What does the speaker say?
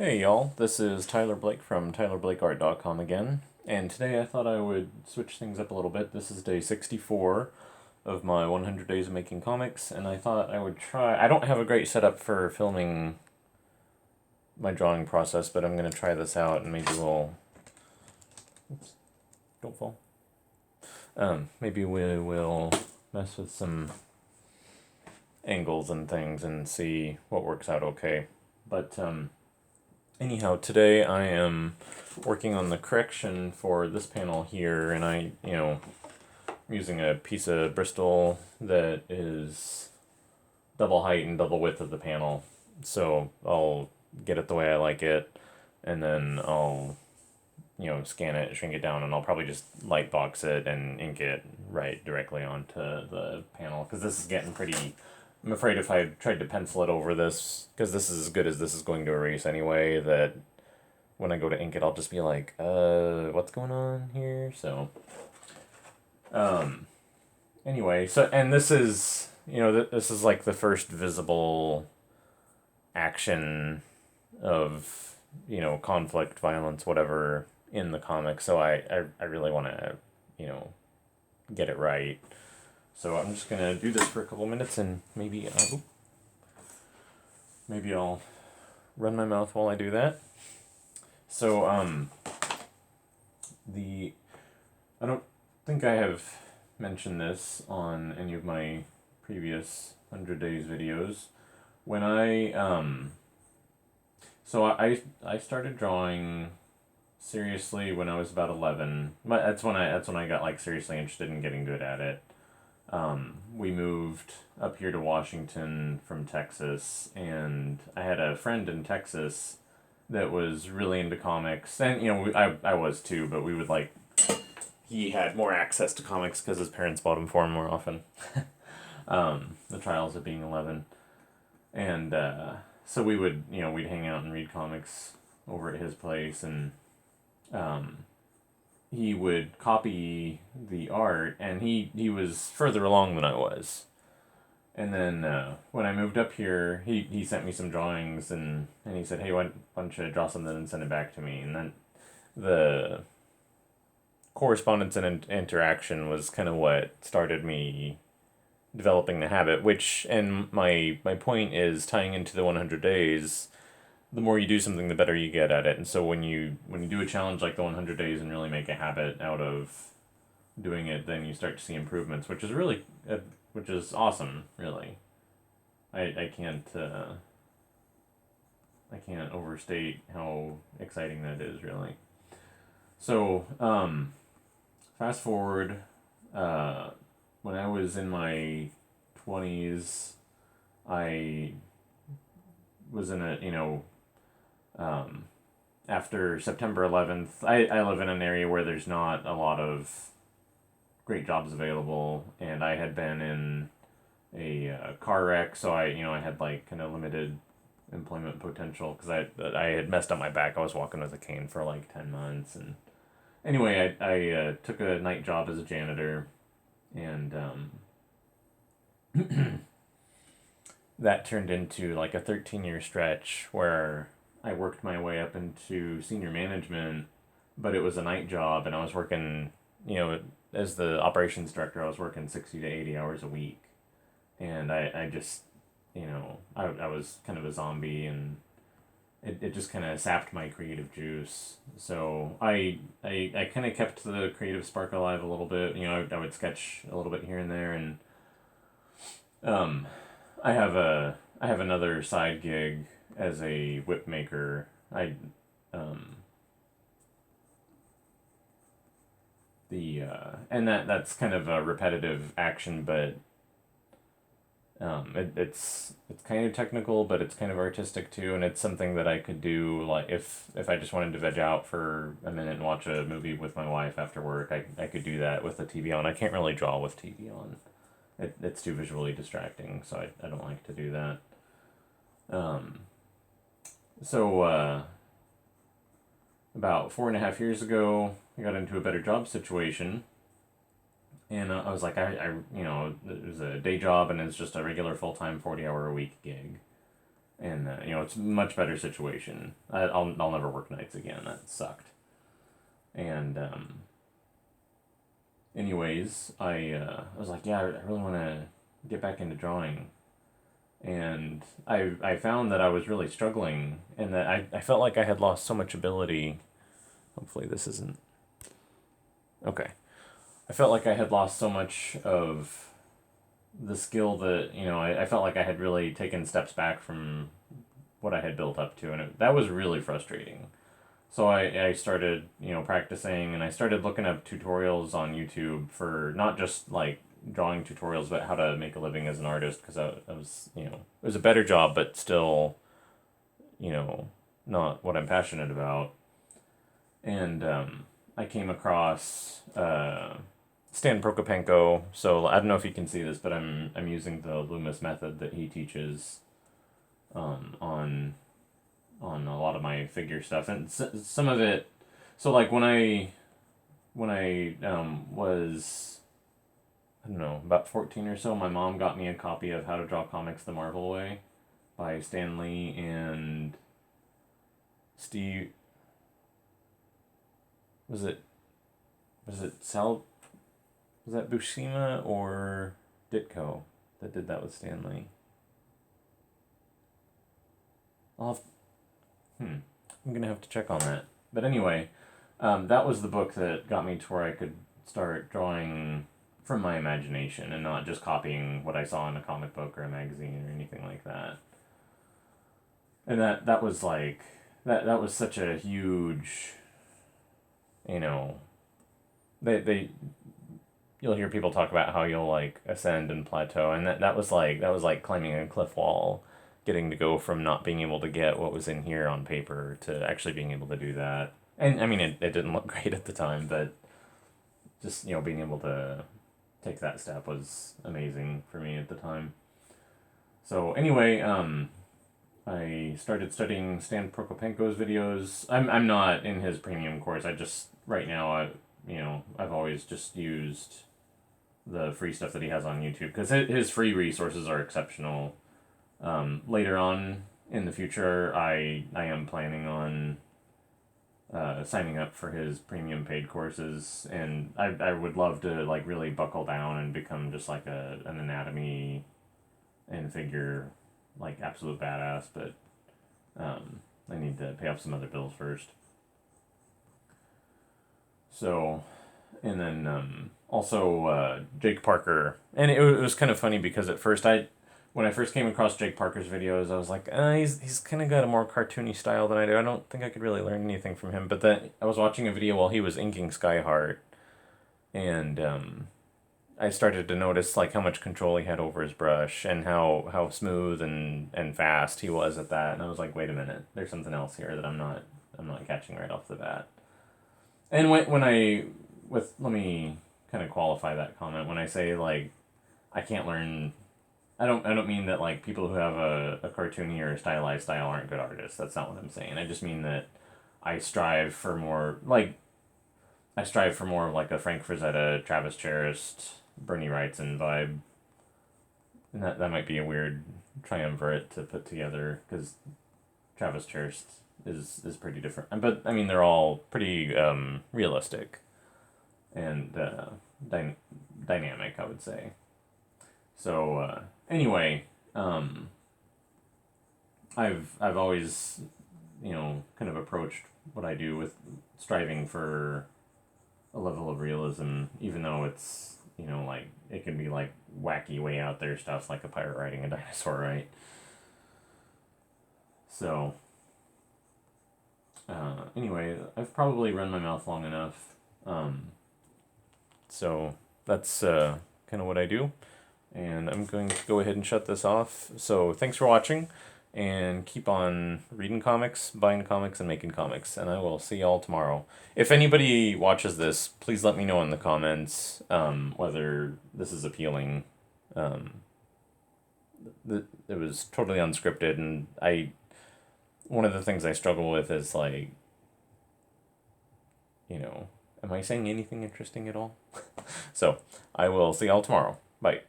Hey y'all, this is Tyler Blake from tylerblakeart.com again, and today I thought I would switch things up a little bit. This is day 64 of my 100 Days of Making Comics, and I thought I would try. I don't have a great setup for filming my drawing process, but I'm going to try this out and maybe we'll. Oops, don't fall. Maybe we will mess with some angles and things and see what works out okay. But, anyhow, today I am working on the correction for this panel here, and I'm using a piece of Bristol that is double height and double width of the panel. So I'll get it the way I like it, and then I'll, scan it, shrink it down, and I'll probably just light box it and ink it right directly onto the panel, because this is getting pretty. I'm afraid if I tried to pencil it over this, because this is as good as this is going to erase anyway, that when I go to ink it, I'll just be like, what's going on here? So, anyway, and this is, this is like the first visible action of, conflict, violence, whatever, in the comic. So I really want to, get it right. So I'm just gonna do this for a couple minutes, and maybe I'll run my mouth while I do that. So the I don't think I have mentioned this on any of my previous 100 Days videos. When I started drawing seriously when I was about 11. But that's when I got like seriously interested in getting good at it. We moved up here to Washington from Texas, and I had a friend in Texas that was really into comics, and I was too, but we would like he had more access to comics because his parents bought them for him more often. The trials of being 11, and so we would we'd hang out and read comics over at his place, and um, he would copy the art, and he was further along than I was. And then when I moved up here, he sent me some drawings, and he said, "Hey, why don't you draw something and send it back to me?" And then the correspondence and interaction was kind of what started me developing the habit. Which, and my point is tying into the 100 days. The more you do something, the better you get at it. And so when you do a challenge like the 100 days and really make a habit out of doing it, then you start to see improvements, which is awesome, really. I can't overstate how exciting that is, really. So, fast forward, when I was in my 20s, I was in a, after September 11th, I live in an area where there's not a lot of great jobs available, and I had been in a car wreck, so I had like kind of limited employment potential because I had messed up my back. I was walking with a cane for like 10 months, and anyway, I took a night job as a janitor, and that turned into like a 13-year stretch where I worked my way up into senior management, but it was a night job, and I was working, as the operations director, I was working 60 to 80 hours a week. And I just, I was kind of a zombie, and it just kind of sapped my creative juice. So I kind of kept the creative spark alive a little bit. I would sketch a little bit here and there, and um, I have another side gig as a whip maker. Um, and that's kind of a repetitive action, but it's kind of technical, but it's kind of artistic too, and it's something that I could do like if I just wanted to veg out for a minute and watch a movie with my wife after work. I could do that with the TV on. I can't really draw with TV on. It's too visually distracting, so I don't like to do that. Um, so about 4.5 years ago, I got into a better job situation, and I was like, it was a day job, and it's just a regular full time 40-hour a week gig. And it's a much better situation. I'll never work nights again. That sucked. And anyways, I was like, yeah, I really want to get back into drawing. And I found that I was really struggling, and that I felt like I had lost so much ability. Hopefully this isn't... Okay. I felt like I had lost so much of the skill that, I felt like I had really taken steps back from what I had built up to, and that was really frustrating. So I started, practicing, and I started looking up tutorials on YouTube for not just like drawing tutorials, but how to make a living as an artist, because I was, it was a better job, but still, not what I'm passionate about. And I came across Stan Prokopenko. So I don't know if you can see this, but I'm using the Loomis method that he teaches on a lot of my figure stuff, and some of it. So like when I was, I don't know, about 14 or so, my mom got me a copy of How to Draw Comics the Marvel Way by Stan Lee and Steve. Was it Sal? Was that Buscema or Ditko that did that with Stan Lee? I'm gonna have to check on that. But anyway, that was the book that got me to where I could start drawing from my imagination and not just copying what I saw in a comic book or a magazine or anything like that. And that was like that was such a huge, they you'll hear people talk about how you'll like ascend and plateau, and that was like climbing a cliff wall, getting to go from not being able to get what was in here on paper to actually being able to do that. And I mean, it didn't look great at the time, but just, being able to take that step was amazing for me at the time. So anyway, I started studying Stan Prokopenko's videos. I'm not in his premium course. I just, right now, I've always just used the free stuff that he has on YouTube, because his free resources are exceptional. Later on in the future, I am planning on signing up for his premium paid courses, and I would love to like really buckle down and become just like an anatomy and figure like absolute badass, but I need to pay off some other bills first. So, and then also Jake Parker, and it was kind of funny because at first when I first came across Jake Parker's videos, I was like, he's kind of got a more cartoony style than I do. I don't think I could really learn anything from him. But then I was watching a video while he was inking Skyheart, and I started to notice like how much control he had over his brush, and how smooth and fast he was at that. And I was like, wait a minute, there's something else here that I'm not catching right off the bat. And when let me kind of qualify that comment. When I say like I can't learn, I don't mean that like people who have a cartoony or a stylized style aren't good artists. That's not what I'm saying. I just mean that I strive for more of like a Frank Frazetta, Travis Charest, Bernie Wrightson vibe. And that might be a weird triumvirate to put together, because Travis Charest is pretty different. But I mean, they're all pretty realistic and dynamic, I would say. So anyway, I've always, kind of approached what I do with striving for a level of realism, even though it's, like it can be like wacky, way out there stuff, like a pirate riding a dinosaur, right? So anyway, I've probably run my mouth long enough. So that's kind of what I do. And I'm going to go ahead and shut this off. So thanks for watching, and keep on reading comics, buying comics, and making comics. And I will see y'all tomorrow. If anybody watches this, please let me know in the comments whether this is appealing. It was totally unscripted, and one of the things I struggle with is like, am I saying anything interesting at all? So I will see y'all tomorrow. Bye.